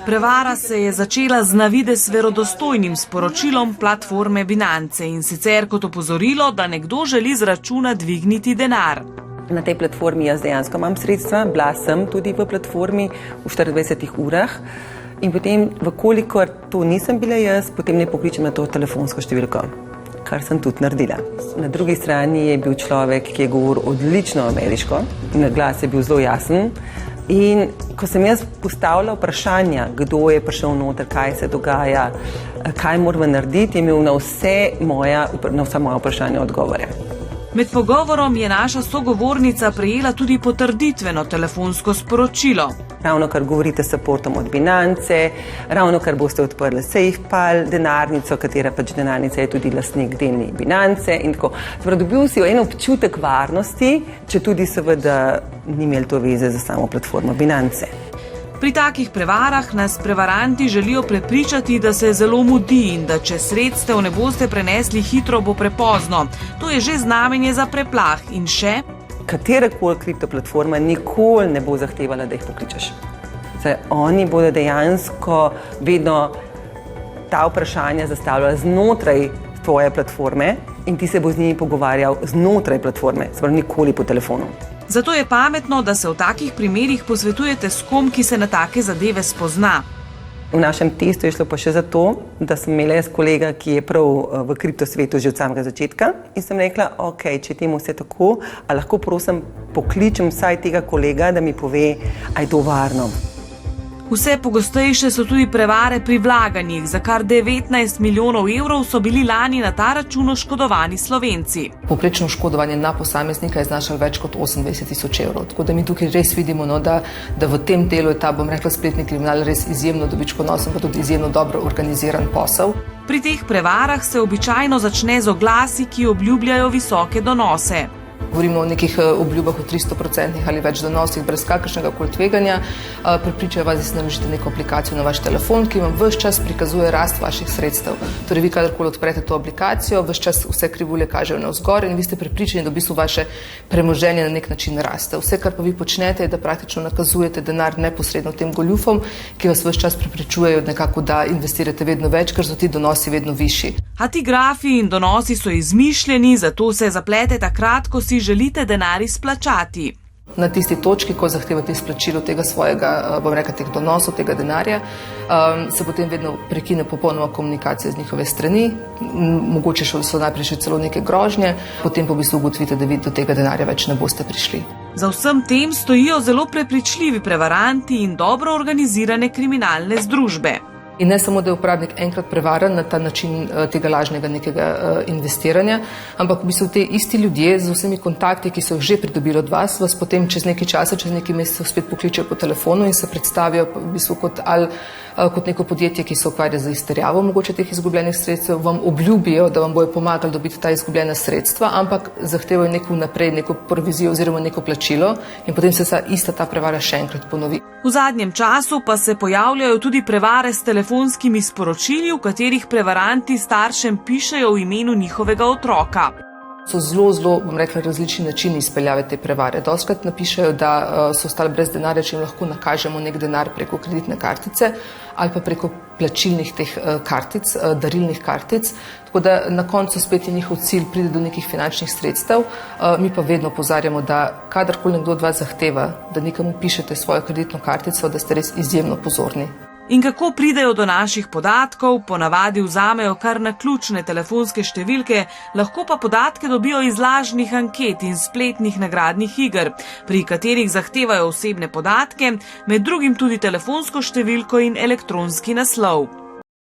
Prevara se je začela z na videz verodostojnim sporočilom platforme Binance in sicer kot opozorilo, da nekdo želi z računa dvigniti denar. Na tej platformi jaz dejansko imam sredstva, bila sem tudi v platformi v 24 urah in potem, vkolikor to nisem bila jaz, potem ne pokličem na to telefonsko številko, kar sem tudi naredila. Na drugi strani je bil človek, ki je govoril odlično ameriško, glas je bil zelo jasen in ko sem jaz postavila vprašanja, kdo je prišel noter, kaj se dogaja, kaj moramo narediti, je imel na vsa moja vprašanja odgovore. Med pogovorom je naša sogovornica prejela tudi potrditveno telefonsko sporočilo. Ravno kar govorite s supportom od Binance, ravno kar boste odprli SafePal denarnico, katera pač denarnica je tudi lastnik delni Binance in tako. Dobil si en občutek varnosti, če tudi seveda ni imel to veze za samo platformo Binance. Pri takih prevarah nas prevaranti želijo prepričati, da se zelo mudi in da če sredstev ne boste prenesli hitro, bo prepozno. To je že znamenje za preplah in še. Katerakoli kriptoplatforma nikoli ne bo zahtevala, da jih pokličeš. Zdaj, oni bodo dejansko vedno ta vprašanja zastavljali znotraj tvoje platforme in ti se bo z njimi pogovarjal znotraj platforme, sprav nikoli po telefonu. Zato je pametno, da se v takih primerih posvetujete s kom, ki se na take zadeve spozna. V našem testu je šlo pa še za to, da sem imela jaz kolega, ki je prav v kriptosvetu že od samega začetka in sem rekla, ok, če temu vse tako, a lahko prosim pokličem vsaj tega kolega, da mi pove, a je to varno. Vse pogostejše so tudi prevare pri vlaganjih. Za kar 19 milijonov evrov so bili lani na ta račun oškodovani Slovenci. Povprečno oškodovanje na posameznika je znašalo več kot 28 tisoč evrov. Tako da mi tukaj res vidimo, da v tem delu je ta, bom rekla, spletni kriminal res izjemno dobičkonosen, pa tudi izjemno dobro organiziran posel. Pri teh prevarah se običajno začne z oglasi, ki obljubljajo visoke donose. Govorimo o nekih obljubah v 300% ali več donosih brez kakršnega koli tveganja. Prepričajo vas, da si naložite neko aplikacijo na vaš telefon, ki vam ves čas prikazuje rast vaših sredstev. Torej, vi kadarkoli odprete to aplikacijo, ves čas vse krivulje kažejo navzgor in vi ste prepričani, da v bistvu vaše premoženje na nek način raste. Vse, kar pa vi počnete, je, da praktično nakazujete denar neposredno tem goljufom, ki vas ves čas preprečujejo nekako, da investirate vedno več, ker so ti donosi vedno višji. A ti grafi in donosi so izmišljeni, zato se zapletete takrat, ko si želite denar izplačati. Na tisti točki, ko zahtevate izplačilo tega svojega, bom rekla, teh donosov, tega denarja, se potem vedno prekine popolnoma komunikacija z njihove strani, mogoče so najprej še celo neke grožnje, potem pa v bistvu ugotovite, da vi do tega denarja več ne boste prišli. Za vsem tem stojijo zelo prepričljivi prevaranti in dobro organizirane kriminalne združbe. In ne samo, da je uporabnik enkrat prevaren na ta način tega lažnega nekega investiranja, ampak v bistvu te isti ljudje z vsemi kontakti, ki so jih že pridobili od vas, vas potem čez nekaj časa, čez nekaj mesecev spet pokličejo po telefonu in se predstavijo v bistvu kot neko podjetje, ki se ukvarja z izterjavo mogoče teh izgubljenih sredstev, vam obljubijo, da vam bojo pomagali dobiti ta izgubljena sredstva, ampak zahtevajo neko provizijo oziroma neko plačilo in potem se ta prevara še enkrat ponovi. V zadnjem času pa se pojavljajo tudi prevare s telefonskimi sporočili, v katerih prevaranti staršem pišejo v imenu njihovega otroka. So zelo, bom rekla, različni načini izpeljave te prevare. Dostikrat napišejo, da so ostali brez denarja, če jim lahko nakažemo nek denar preko kreditne kartice ali pa preko plačilnih teh kartic, darilnih kartic. Tako da na koncu spet je njihov cilj pride do nekih finančnih sredstev. Mi pa vedno opozarjamo, da kadarkoli nekdo od vas zahteva, da nekomu pišete svojo kreditno kartico, da ste res izjemno pozorni. In kako pridejo do naših podatkov? Ponavadi vzamejo kar naključne telefonske številke, lahko pa podatke dobijo iz lažnih anket in spletnih nagradnih iger, pri katerih zahtevajo osebne podatke, med drugim tudi telefonsko številko in elektronski naslov.